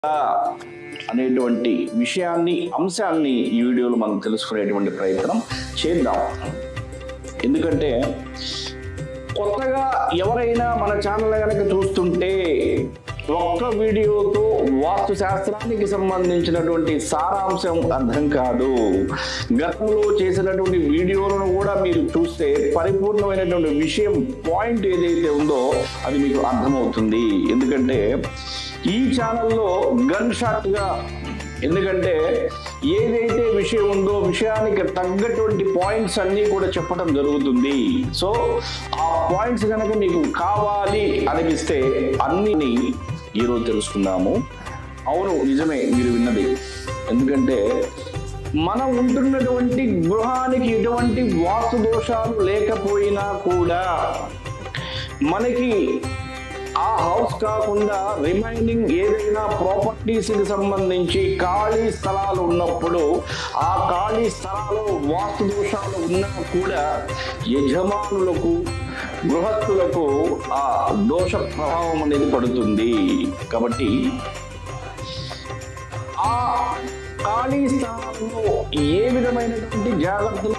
అనేటువంటి విషయాన్ని అంశాన్ని ఈ వీడియోలో మనం తెలుసుకునేటువంటి ప్రయత్నం చేద్దాం. ఎందుకంటే కొత్తగా ఎవరైనా మన ఛానల్ కనుక చూస్తుంటే ఒక్క వీడియోతో వాస్తు శాస్త్రానికి సంబంధించినటువంటి సారాంశం అర్థం కాదు. గతంలో చేసినటువంటి వీడియోలను కూడా మీరు చూస్తే పరిపూర్ణమైనటువంటి విషయం పాయింట్ ఏదైతే ఉందో అది మీకు అర్థమవుతుంది. ఎందుకంటే ఈ ఛానల్లో గన్ షాట్గా, ఎందుకంటే ఏదైతే విషయం ఉందో విషయానికి తగ్గటువంటి పాయింట్స్ అన్నీ కూడా చెప్పడం జరుగుతుంది. సో ఆ పాయింట్స్ కనుక మీకు కావాలి అనిపిస్తే అన్ని ఈరోజు తెలుసుకుందాము. అవును, నిజమే మీరు విన్నది. ఎందుకంటే మనం ఉంటున్నటువంటి గృహానికి ఎటువంటి వాస్తు దోషాలు లేకపోయినా కూడా మనకి ఆ హౌస్ కాకుండా రిమైనింగ్ ఏదైనా ప్రాపర్టీస్కి సంబంధించి ఖాళీ స్థలాలు ఉన్నప్పుడు ఆ ఖాళీ స్థలాల్లో వాస్తు దోషాలు ఉన్నా కూడా యజమానులకు, గృహస్థులకు ఆ దోష ప్రభావం అనేది పడుతుంది. కాబట్టి ఆ ఖాళీ స్థలాల్లో ఏ విధమైనటువంటి జాగ్రత్తలు